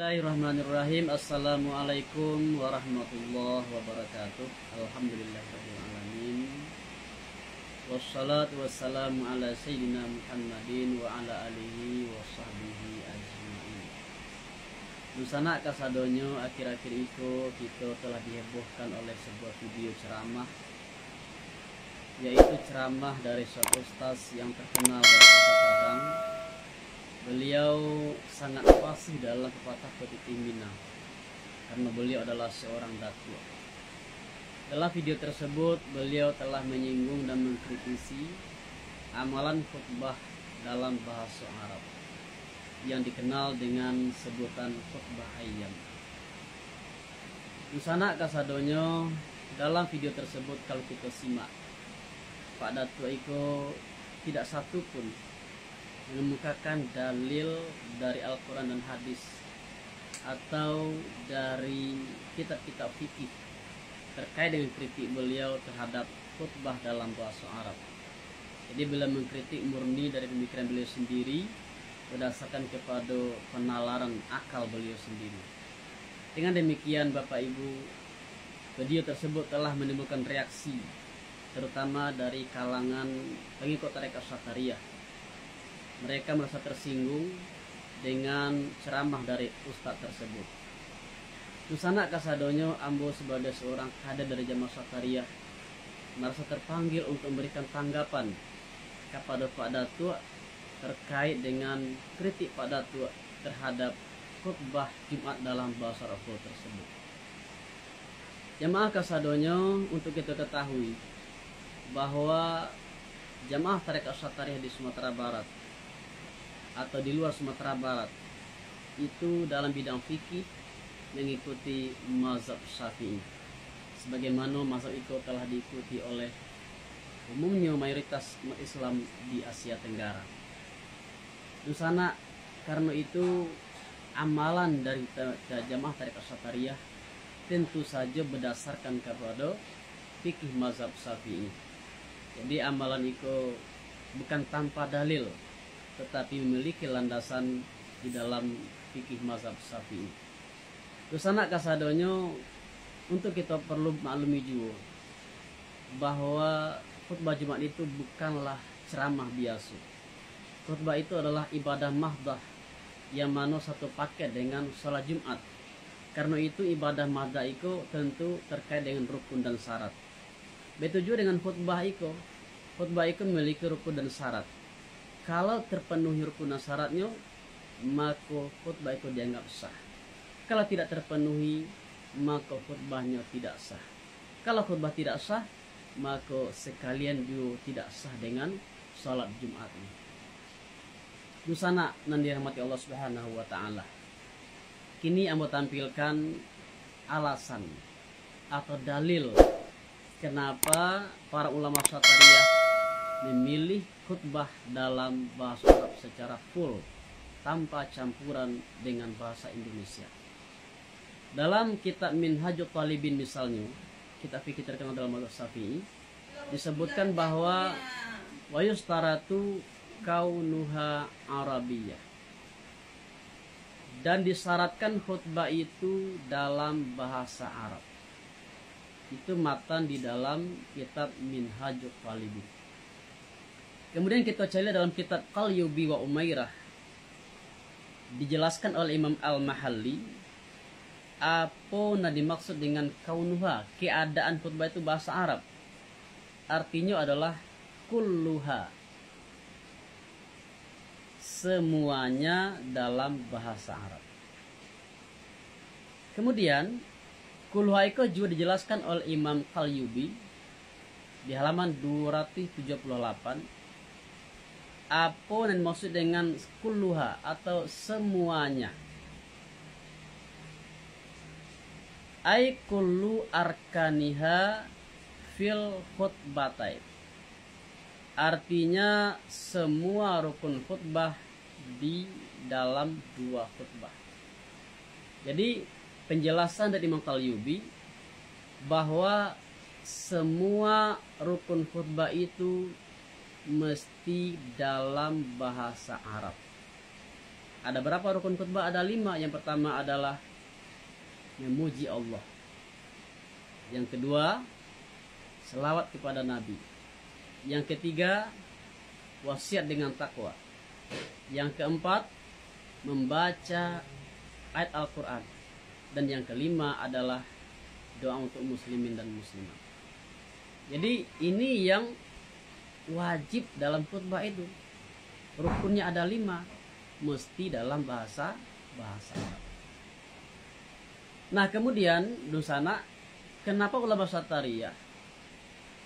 Bismillahirrahmanirrahim. Assalamualaikum warahmatullahi wabarakatuh. Alhamdulillahirrahmanirrahim. Wassalatu wassalamu ala sayyidina Muhammadin wa ala alihi wa sahbihi ajma'in. Nusana kasadonyo akhir-akhir itu kita telah dihebohkan oleh sebuah video ceramah, yaitu ceramah dari seorang ustaz yang terkenal dari Kota Padang. Beliau sangat fasih dalam pepatah Petiting Minang karena beliau adalah seorang datuk. Dalam video tersebut beliau telah menyinggung dan mengkritisi amalan khutbah dalam bahasa Arab yang dikenal dengan sebutan khutbah ayyam. Nusana kasadonyo dalam video tersebut kalau kita simak, Pak Datuk Iko tidak satu pun mengemukakan dalil dari Al-Quran dan hadis atau dari kitab-kitab fikih terkait dengan kritik beliau terhadap khutbah dalam bahasa Arab. Jadi beliau mengkritik murni dari pemikiran beliau sendiri berdasarkan kepada penalaran akal beliau sendiri. Dengan demikian Bapak Ibu, video tersebut telah menimbulkan reaksi terutama dari kalangan pengikut tarekat Syatariyah. Mereka merasa tersinggung dengan ceramah dari ustadz tersebut. Nusana kasadonyo ambo sebagai seorang kader dari Jamaah Syatariyah merasa terpanggil untuk memberikan tanggapan kepada Pak Datuk terkait dengan kritik Pak Datuk terhadap khutbah Jumat dalam bahasa Arab tersebut. Jamaah kasadonyo, untuk kita ketahui bahwa Jamaah Tarekat Syatariyah di Sumatera Barat atau di luar Sumatera Barat itu dalam bidang fikih mengikuti mazhab Syafi'i, sebagaimana mazhab itu telah diikuti oleh umumnya mayoritas umat Islam di Asia Tenggara. Nusana karena itu amalan dari Jamaah Tarekat Syatariyah tentu saja berdasarkan kepada fikih mazhab Syafi'i. Jadi amalan itu bukan tanpa dalil, tetapi memiliki landasan di dalam fikih mazhab Syafi'i. Terus anak kasadonyo, untuk kita perlu maklumi juga bahwa khutbah Jumat itu bukanlah ceramah biasa. Khutbah itu adalah ibadah mahdah yang mana satu paket dengan sholat Jumat. Karena itu ibadah mahdah itu tentu terkait dengan rukun dan syarat. Begitu juga dengan khutbah itu. Khutbah itu memiliki rukun dan syarat. Kalau terpenuhi rukun dan syaratnya, maka khutbah itu dianggap sah. Kalau tidak terpenuhi, maka khutbahnya tidak sah. Kalau khutbah tidak sah, maka sekalian juga tidak sah dengan sholat Jumatnya. Nusana nan dirahmati Allah Subhanahu wa Ta'ala. Kini ambo tampilkan alasan atau dalil kenapa para ulama Syatariyah memilih khutbah dalam bahasa Arab secara full tanpa campuran dengan bahasa Indonesia. Dalam kitab Minhajut Talibin misalnya, kitab fikih terkenal dalam mazhab Syafi'i, disebutkan bahwa wa yustaratu kaunuha Arabiyyah, dan disyaratkan khutbah itu dalam bahasa Arab. Itu matan di dalam kitab Minhajut Talibin. Kemudian kita cari dalam kitab Qalyubi wa Umairah, dijelaskan oleh Imam Al-Mahalli apa yang dimaksud dengan kaunuha, keadaan khutbah itu bahasa Arab. Artinya adalah kulluha, semuanya dalam bahasa Arab. Kemudian kulluha itu juga dijelaskan oleh Imam Qalyubi di halaman 278. Apa yang maksud dengan kulluha atau semuanya? Ai kullu arkaniha fil khutbatain. Artinya semua rukun khutbah di dalam dua khutbah. Jadi penjelasan dari Imam Qalyubi bahwa semua rukun khutbah itu mesti dalam bahasa Arab. Ada berapa rukun khutbah? Ada 5. Yang pertama adalah memuji Allah. Yang kedua, selawat kepada Nabi. Yang ketiga, wasiat dengan takwa. Yang keempat, membaca ayat Al-Quran. Dan yang kelima adalah doa untuk muslimin dan muslimat. Jadi ini yang wajib dalam khutbah itu. Rukunnya ada 5, mesti dalam bahasa Arab. Nah kemudian Dusana, kenapa ulama Satariyah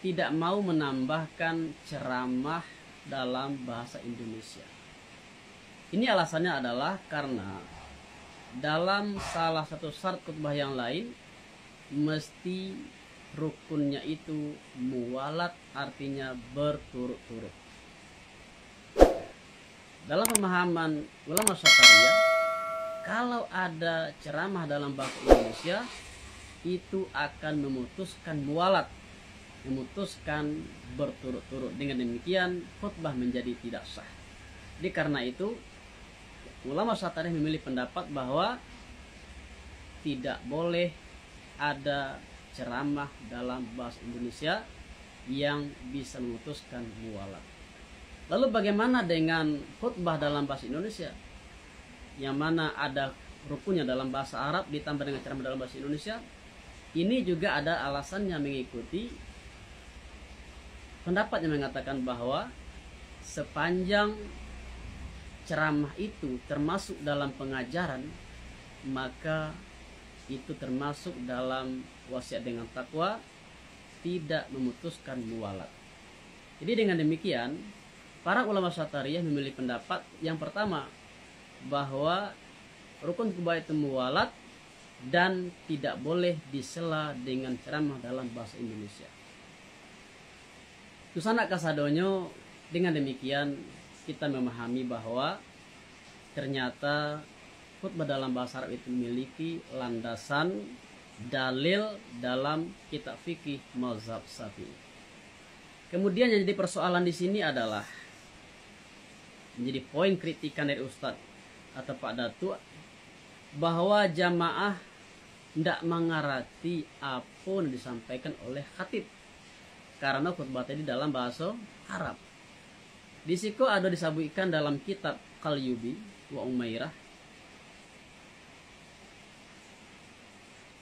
tidak mau menambahkan ceramah dalam bahasa Indonesia? Ini alasannya adalah karena dalam salah satu syarat khutbah yang lain mesti rukunnya itu muwalat, artinya berturut-turut. Dalam pemahaman ulama Satariyah, kalau ada ceramah dalam bahasa Indonesia itu akan memutuskan muwalat, memutuskan berturut-turut. Dengan demikian khutbah menjadi tidak sah. Jadi karena itu ulama Satariyah memilih pendapat bahwa tidak boleh ada ceramah dalam bahasa Indonesia yang bisa memutuskan muwalat. Lalu bagaimana dengan khutbah dalam bahasa Indonesia yang mana ada rukunnya dalam bahasa Arab ditambah dengan ceramah dalam bahasa Indonesia? Ini juga ada alasannya, mengikuti pendapat yang mengatakan bahwa sepanjang ceramah itu termasuk dalam pengajaran, maka itu termasuk dalam wasiat dengan takwa, tidak memutuskan muwalat. Jadi dengan demikian para ulama Satariyah memilih pendapat yang pertama, bahwa rukun khutbah itu muwalat dan tidak boleh disela dengan ceramah dalam bahasa Indonesia. Tusana kasadonyo, dengan demikian kita memahami bahwa ternyata khutbah dalam bahasa Arab itu memiliki landasan dalil dalam kitab fikih mazhab Syafi'i. Kemudian yang jadi persoalan di sini adalah menjadi poin kritikan dari Ustadz atau Pak Datu, bahwa jamaah tidak mengerti apa yang disampaikan oleh khatib karena khutbah tadi dalam bahasa Arab. Di situ ada disebutkan dalam kitab Qalyubi wa Umairah.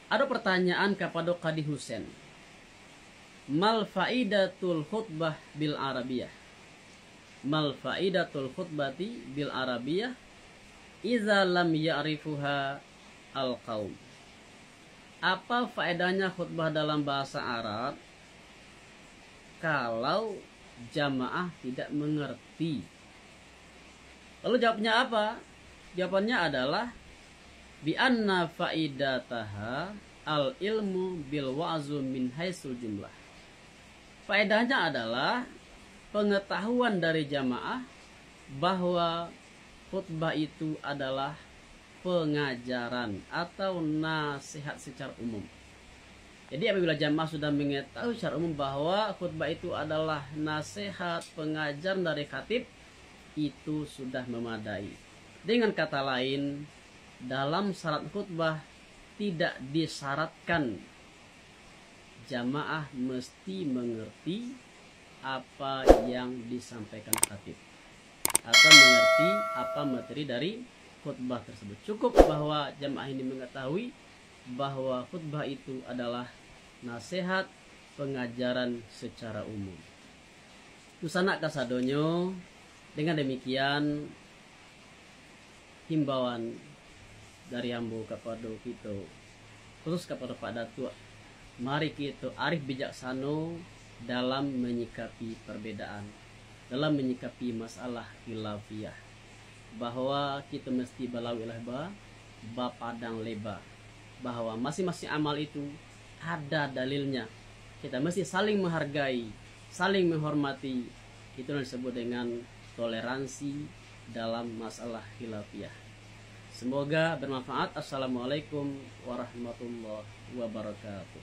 Ada pertanyaan kepada Qadi Husain, mal faidatul khutbah bil arabiyah? Mal faidatul khutbati bil arabiyah iza lam ya'rifuha al qaum? Apa faedahnya khutbah dalam bahasa Arab kalau jamaah tidak mengerti? Lalu jawabnya apa? Jawabannya adalah bi anna faidataha al ilmu bil wa'zu min haitsul jumlah. Faedahnya adalah pengetahuan dari jamaah bahwa khutbah itu adalah pengajaran atau nasihat secara umum. Jadi apabila jamaah sudah mengetahui secara umum bahwa khutbah itu adalah nasihat, pengajaran dari khatib, itu sudah memadai. Dengan kata lain, dalam syarat khutbah tidak disyaratkan jamaah mesti mengerti apa yang disampaikan khatib atau mengerti apa materi dari khutbah tersebut. Cukup bahwa jamaah ini mengetahui bahwa khutbah itu adalah nasihat, pengajaran secara umum. Tusana kasadonyo, dengan demikian himbauan dari ambo kepada kita, khusus kepada Pak Datu, mari kita arif bijaksana dalam menyikapi perbedaan, dalam menyikapi masalah khilafiyah, bahwa kita mesti balawi ilah ba padang leba, bahwa masing-masing amal itu ada dalilnya. Kita mesti saling menghargai, saling menghormati. Itu yang disebut dengan toleransi dalam masalah khilafiyah. Semoga bermanfaat. Assalamualaikum warahmatullahi wabarakatuh.